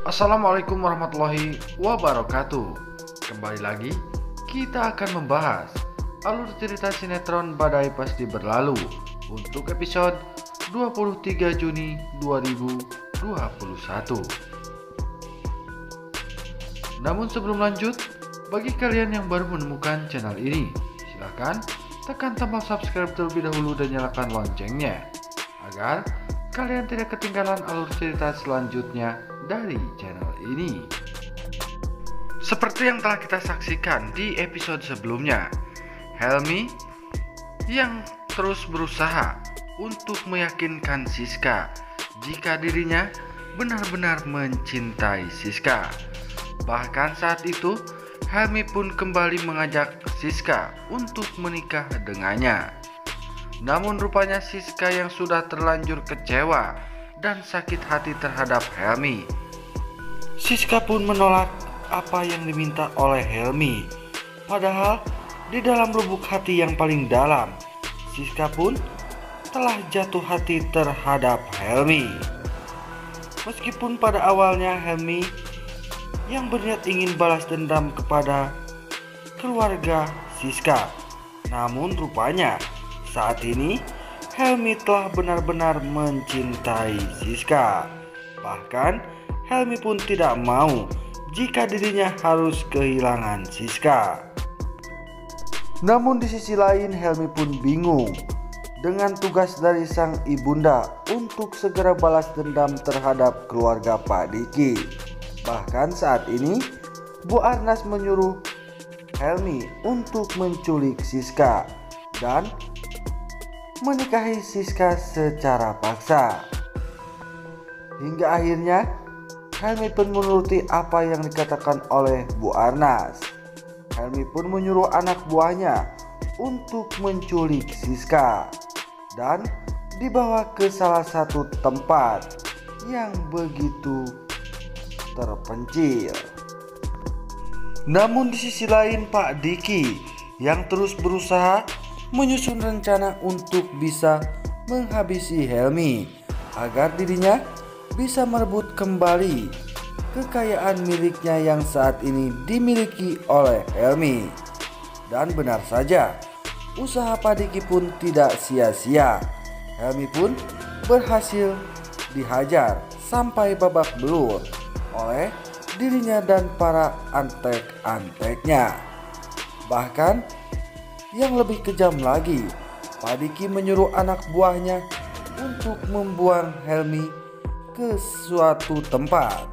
Assalamualaikum warahmatullahi wabarakatuh. Kembali lagi kita akan membahas alur cerita sinetron Badai Pasti Berlalu untuk episode 23 Juni 2021. Namun sebelum lanjut, bagi kalian yang baru menemukan channel ini, silahkan tekan tombol subscribe terlebih dahulu dan nyalakan loncengnya agar kalian tidak ketinggalan alur cerita selanjutnya dari channel ini. Seperti yang telah kita saksikan di episode sebelumnya, Helmi yang terus berusaha untuk meyakinkan Siska jika dirinya benar-benar mencintai Siska. Bahkan saat itu, Helmi pun kembali mengajak Siska untuk menikah dengannya. Namun rupanya Siska yang sudah terlanjur kecewa dan sakit hati terhadap Helmi. Siska pun menolak apa yang diminta oleh Helmi. Padahal di dalam lubuk hati yang paling dalam, Siska pun telah jatuh hati terhadap Helmi. Meskipun pada awalnya Helmi yang berniat ingin balas dendam kepada keluarga Siska, namun rupanya saat ini Helmi telah benar-benar mencintai Siska. Bahkan Helmi pun tidak mau jika dirinya harus kehilangan Siska. Namun di sisi lain Helmi pun bingung dengan tugas dari sang ibunda untuk segera balas dendam terhadap keluarga Pak Diki. Bahkan saat ini Bu Arnas menyuruh Helmi untuk menculik Siska dan menikahi Siska secara paksa. Hingga akhirnya Helmi pun menuruti apa yang dikatakan oleh Bu Arnas. Helmi pun menyuruh anak buahnya untuk menculik Siska dan dibawa ke salah satu tempat yang begitu terpencil. Namun di sisi lain Pak Diki yang terus berusaha menyusun rencana untuk bisa menghabisi Helmi agar dirinya bisa merebut kembali kekayaan miliknya yang saat ini dimiliki oleh Helmi. Dan benar saja, usaha Pak Diki pun tidak sia-sia. Helmi pun berhasil dihajar sampai babak belur oleh dirinya dan para antek-anteknya. Bahkan yang lebih kejam lagi, Pak Diki menyuruh anak buahnya untuk membuang Helmi ke suatu tempat,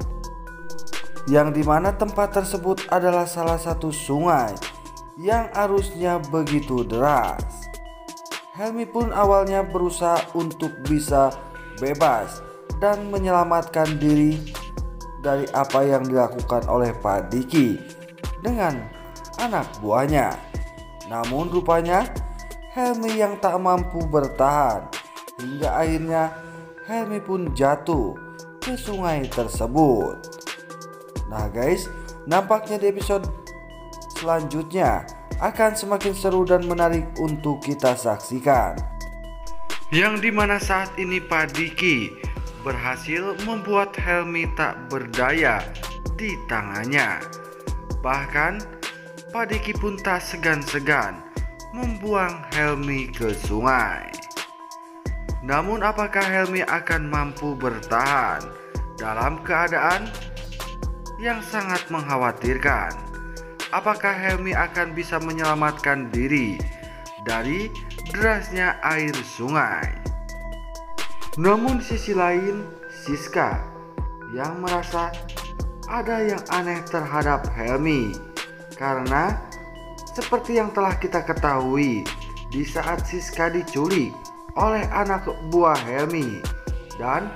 yang dimana tempat tersebut adalah salah satu sungai yang arusnya begitu deras. Helmi pun awalnya berusaha untuk bisa bebas dan menyelamatkan diri dari apa yang dilakukan oleh Pak Diki dengan anak buahnya. Namun rupanya Helmi yang tak mampu bertahan, hingga akhirnya Helmi pun jatuh ke sungai tersebut. Nah guys, nampaknya di episode selanjutnya akan semakin seru dan menarik untuk kita saksikan, yang dimana saat ini Pak Diki berhasil membuat Helmi tak berdaya di tangannya. Bahkan Pak Diki pun tak segan-segan membuang Helmi ke sungai. Namun apakah Helmi akan mampu bertahan dalam keadaan yang sangat mengkhawatirkan? Apakah Helmi akan bisa menyelamatkan diri dari derasnya air sungai? Namun di sisi lain, Siska yang merasa ada yang aneh terhadap Helmi, karena seperti yang telah kita ketahui, di saat Siska diculik oleh anak buah Helmi dan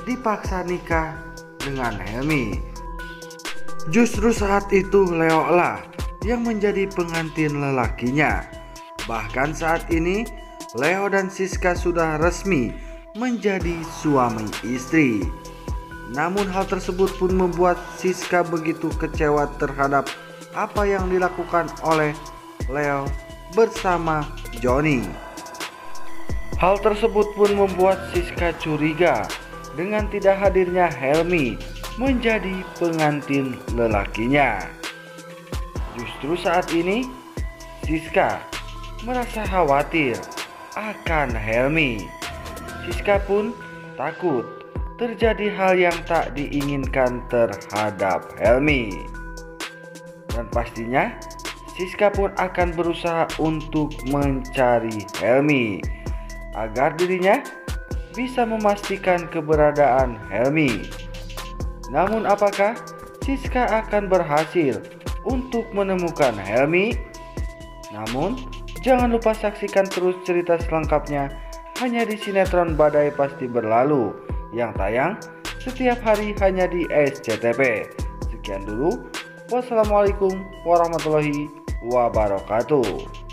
dipaksa nikah dengan Helmi, justru saat itu Leo lah yang menjadi pengantin lelakinya. Bahkan saat ini Leo dan Siska sudah resmi menjadi suami istri. Namun hal tersebut pun membuat Siska begitu kecewa terhadap apa yang dilakukan oleh Leo bersama Johnny. Hal tersebut pun membuat Siska curiga dengan tidak hadirnya Helmi menjadi pengantin lelakinya. Justru saat ini Siska merasa khawatir akan Helmi. Siska pun takut terjadi hal yang tak diinginkan terhadap Helmi. Dan pastinya Siska pun akan berusaha untuk mencari Helmi agar dirinya bisa memastikan keberadaan Helmi. Namun apakah Siska akan berhasil untuk menemukan Helmi? Namun jangan lupa saksikan terus cerita selengkapnya hanya di sinetron Badai Pasti Berlalu yang tayang setiap hari hanya di SCTV. Sekian dulu. Wassalamualaikum warahmatullahi wabarakatuh.